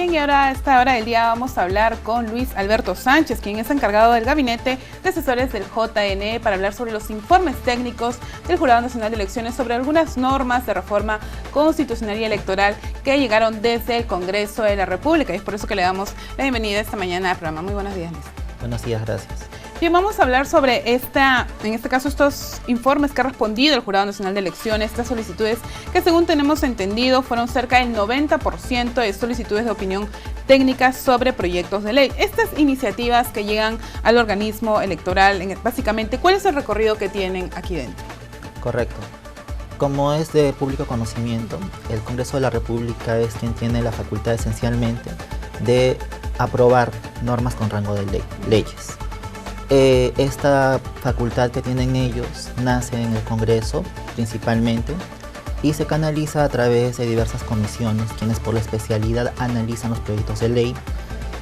Bien, y ahora a esta hora del día vamos a hablar con Luis Alberto Sánchez, quien es encargado del Gabinete de Asesores del JNE, para hablar sobre los informes técnicos del Jurado Nacional de Elecciones sobre algunas normas de reforma constitucional y electoral que llegaron desde el Congreso de la República. Y es por eso que le damos la bienvenida esta mañana al programa. Muy buenos días, Luis. Buenos días, gracias. Bien, vamos a hablar sobre en este caso, estos informes que ha respondido el Jurado Nacional de Elecciones, estas solicitudes que, según tenemos entendido, fueron cerca del 90% de solicitudes de opinión técnica sobre proyectos de ley. Estas iniciativas que llegan al organismo electoral, básicamente, ¿cuál es el recorrido que tienen aquí dentro? Correcto. Como es de público conocimiento, el Congreso de la República es quien tiene la facultad esencialmente de aprobar normas con rango de leyes. Esta facultad que tienen ellos nace en el Congreso principalmente y se canaliza a través de diversas comisiones, quienes por la especialidad analizan los proyectos de ley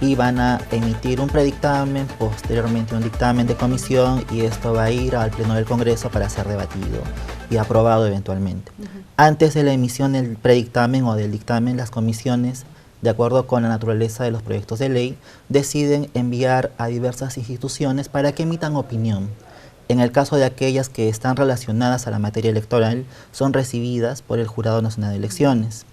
y van a emitir un predictamen, posteriormente un dictamen de comisión, y esto va a ir al Pleno del Congreso para ser debatido y aprobado eventualmente. Antes de la emisión del predictamen o del dictamen, las comisiones, de acuerdo con la naturaleza de los proyectos de ley, deciden enviar a diversas instituciones para que emitan opinión. En el caso de aquellas que están relacionadas a la materia electoral, son recibidas por el Jurado Nacional de Elecciones.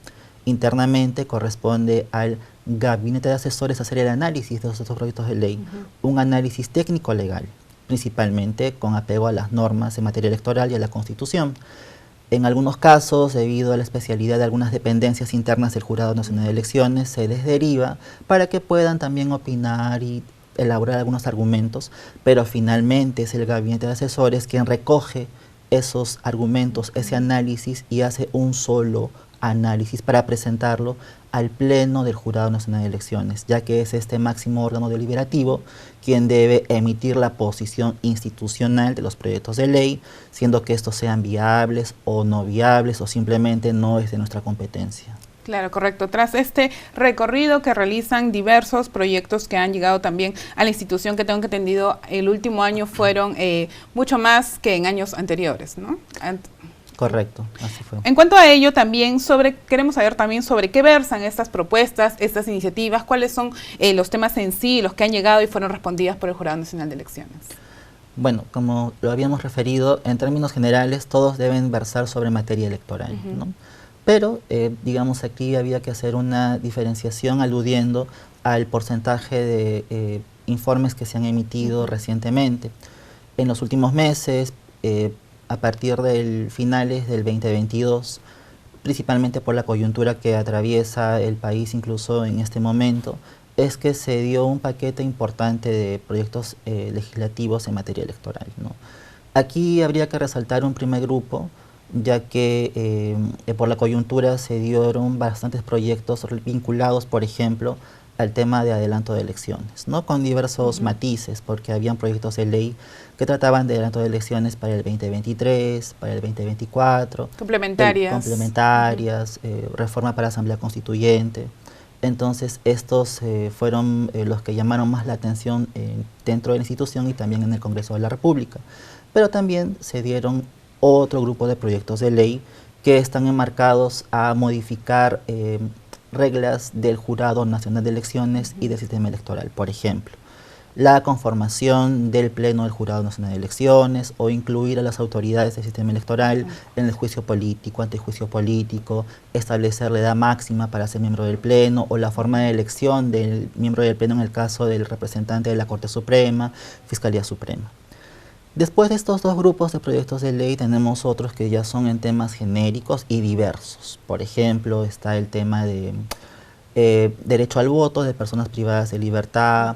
Internamente corresponde al Gabinete de Asesores hacer el análisis de estos proyectos de ley, un análisis técnico-legal, principalmente con apego a las normas en materia electoral y a la Constitución. En algunos casos, debido a la especialidad de algunas dependencias internas del Jurado Nacional de Elecciones, se les deriva para que puedan también opinar y elaborar algunos argumentos, pero finalmente es el Gabinete de Asesores quien recoge esos argumentos, ese análisis, y hace un solo análisis para presentarlo al Pleno del Jurado Nacional de Elecciones, ya que es este máximo órgano deliberativo quien debe emitir la posición institucional de los proyectos de ley, siendo que estos sean viables o no viables o simplemente no es de nuestra competencia. Claro, correcto. Tras este recorrido que realizan diversos proyectos que han llegado también a la institución, que tengo entendido el último año fueron mucho más que en años anteriores, ¿no? Correcto, así fue. En cuanto a ello, también queremos saber también sobre qué versan estas propuestas, estas iniciativas, cuáles son los temas en sí, los que han llegado y fueron respondidas por el Jurado Nacional de Elecciones. Bueno, como lo habíamos referido, en términos generales todos deben versar sobre materia electoral, ¿no? Pero, digamos, aquí había que hacer una diferenciación aludiendo al porcentaje de informes que se han emitido recientemente. En los últimos meses, a partir de finales del 2022, principalmente por la coyuntura que atraviesa el país incluso en este momento, es que se dio un paquete importante de proyectos legislativos en materia electoral, ¿no? Aquí habría que resaltar un primer grupo, ya que por la coyuntura se dieron bastantes proyectos vinculados, por ejemplo, al tema de adelanto de elecciones, ¿no? Con diversos matices, porque habían proyectos de ley que trataban de adelanto de elecciones para el 2023, para el 2024. Complementarias, reforma para Asamblea Constituyente. Entonces, estos fueron los que llamaron más la atención dentro de la institución y también en el Congreso de la República. Pero también se dieron otro grupo de proyectos de ley que están enmarcados a modificar reglas del Jurado Nacional de Elecciones y del sistema electoral. Por ejemplo, la conformación del Pleno del Jurado Nacional de Elecciones, o incluir a las autoridades del sistema electoral en el juicio político, antejuicio político, establecer la edad máxima para ser miembro del Pleno, o la forma de elección del miembro del Pleno en el caso del representante de la Corte Suprema, Fiscalía Suprema. Después de estos dos grupos de proyectos de ley tenemos otros que ya son en temas genéricos y diversos. Por ejemplo, está el tema de derecho al voto de personas privadas de libertad,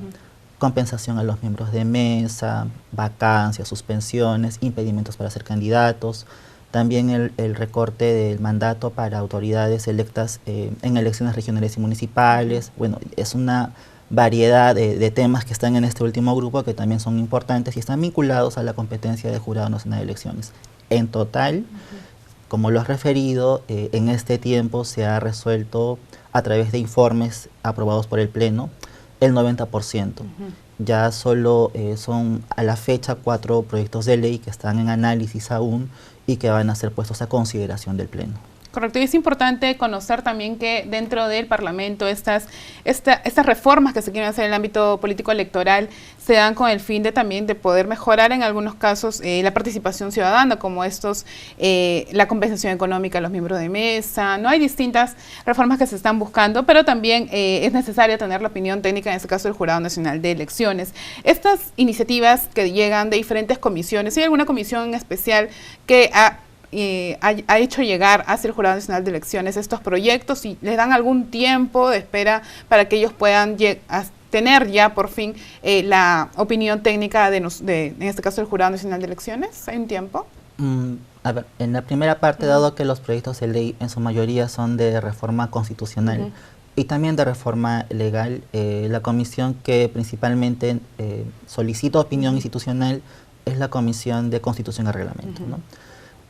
compensación a los miembros de mesa, vacancias, suspensiones, impedimentos para ser candidatos, también el recorte del mandato para autoridades electas en elecciones regionales y municipales. Bueno, es una variedad de temas que están en este último grupo que también son importantes y están vinculados a la competencia del Jurado Nacional de Elecciones. En total, como lo has referido, en este tiempo se ha resuelto a través de informes aprobados por el Pleno el 90%. Ya solo son a la fecha 4 proyectos de ley que están en análisis aún y que van a ser puestos a consideración del Pleno. Correcto, y es importante conocer también que dentro del Parlamento estas reformas que se quieren hacer en el ámbito político electoral se dan con el fin de también de poder mejorar en algunos casos la participación ciudadana, como la compensación económica a los miembros de mesa. No hay distintas reformas que se están buscando, pero también es necesario tener la opinión técnica, en este caso del Jurado Nacional de Elecciones. Estas iniciativas que llegan de diferentes comisiones, ¿hay alguna comisión en especial que ha hecho llegar hacia el Jurado Nacional de Elecciones estos proyectos y les dan algún tiempo de espera para que ellos puedan tener ya por fin la opinión técnica en este caso del Jurado Nacional de Elecciones? ¿Hay un tiempo? A ver, en la primera parte, dado que los proyectos de ley en su mayoría son de reforma constitucional y también de reforma legal, la comisión que principalmente solicita opinión institucional es la Comisión de Constitución y Reglamento, ¿no?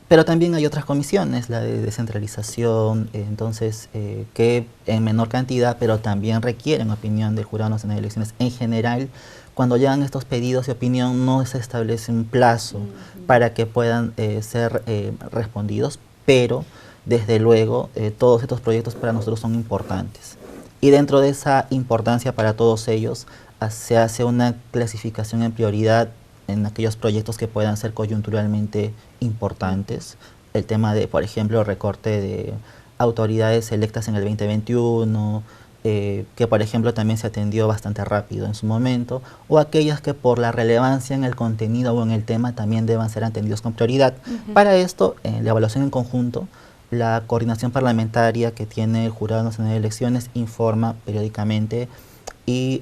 Pero también hay otras comisiones, la de descentralización, entonces, que en menor cantidad, pero también requieren opinión del Jurado Nacional de Elecciones. En general, cuando llegan estos pedidos de opinión, no se establece un plazo para que puedan ser respondidos, pero desde luego todos estos proyectos para nosotros son importantes. Y dentro de esa importancia para todos ellos, se hace una clasificación en prioridad en aquellos proyectos que puedan ser coyunturalmente importantes. El tema de, por ejemplo, recorte de autoridades electas en el 2021, que por ejemplo también se atendió bastante rápido en su momento, o aquellas que por la relevancia en el contenido o en el tema también deban ser atendidos con prioridad. Para esto, en la evaluación en conjunto, la coordinación parlamentaria que tiene el Jurado Nacional de Elecciones informa periódicamente y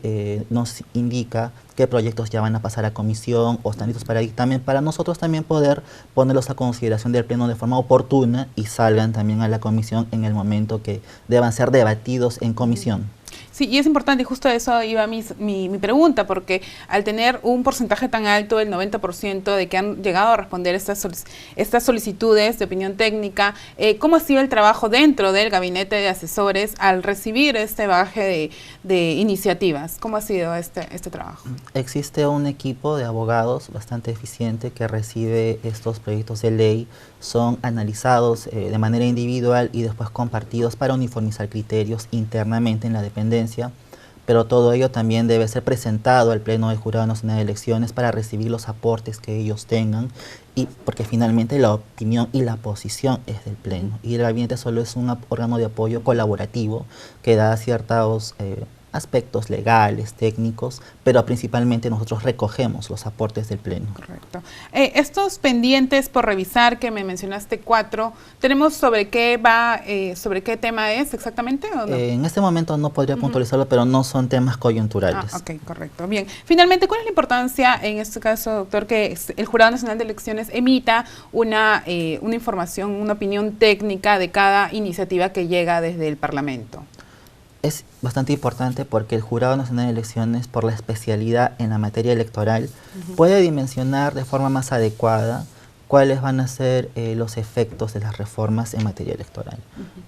nos indica qué proyectos ya van a pasar a comisión o están listos para dictamen, para nosotros también poder ponerlos a consideración del Pleno de forma oportuna y salgan también a la comisión en el momento que deban ser debatidos en comisión. Sí, y es importante, y justo a eso iba mi pregunta, porque al tener un porcentaje tan alto, el 90% de que han llegado a responder estas solicitudes de opinión técnica, ¿cómo ha sido el trabajo dentro del gabinete de asesores al recibir este bagaje de iniciativas? ¿Cómo ha sido este trabajo? Existe un equipo de abogados bastante eficiente que recibe estos proyectos de ley, son analizados de manera individual y después compartidos para uniformizar criterios internamente en la dependencia, pero todo ello también debe ser presentado al Pleno del Jurado Nacional de Elecciones para recibir los aportes que ellos tengan, y porque finalmente la opinión y la posición es del Pleno, y el gabinete solo es un órgano de apoyo colaborativo que da ciertos aspectos legales, técnicos, pero principalmente nosotros recogemos los aportes del Pleno. Correcto. Estos pendientes por revisar que me mencionaste 4, ¿tenemos sobre qué tema es exactamente o no? En este momento no podría puntualizarlo, pero no son temas coyunturales. Ok, correcto. Bien. Finalmente, ¿cuál es la importancia, en este caso, doctor, que el Jurado Nacional de Elecciones emita una información, una opinión técnica de cada iniciativa que llega desde el Parlamento? Es bastante importante porque el Jurado Nacional de Elecciones, por la especialidad en la materia electoral, puede dimensionar de forma más adecuada cuáles van a ser los efectos de las reformas en materia electoral.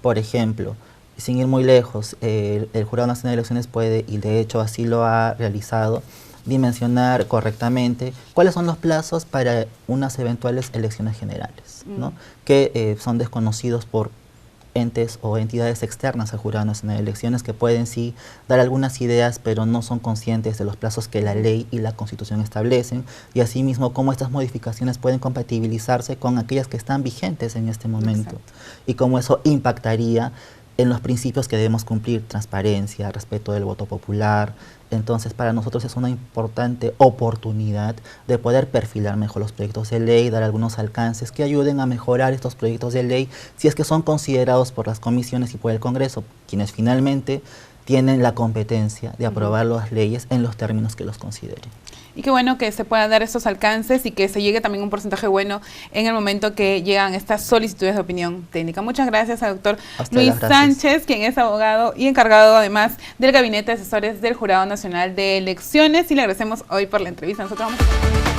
Por ejemplo, sin ir muy lejos, el Jurado Nacional de Elecciones puede, y de hecho así lo ha realizado, dimensionar correctamente cuáles son los plazos para unas eventuales elecciones generales, ¿no? Que son desconocidos por entes o entidades externas al Jurado Nacional de Elecciones, que pueden sí dar algunas ideas, pero no son conscientes de los plazos que la ley y la Constitución establecen, y asimismo cómo estas modificaciones pueden compatibilizarse con aquellas que están vigentes en este momento. Exacto. Y cómo eso impactaría en los principios que debemos cumplir: transparencia, respeto del voto popular. Entonces, para nosotros es una importante oportunidad de poder perfilar mejor los proyectos de ley, dar algunos alcances que ayuden a mejorar estos proyectos de ley, si es que son considerados por las comisiones y por el Congreso, quienes finalmente tienen la competencia de aprobar las leyes en los términos que los consideren. Y qué bueno que se puedan dar estos alcances y que se llegue también un porcentaje bueno en el momento que llegan estas solicitudes de opinión técnica. Muchas gracias al doctor Luis Sánchez, quien es abogado y encargado además del Gabinete de Asesores del Jurado Nacional de Elecciones, y le agradecemos hoy por la entrevista. Nosotros vamos a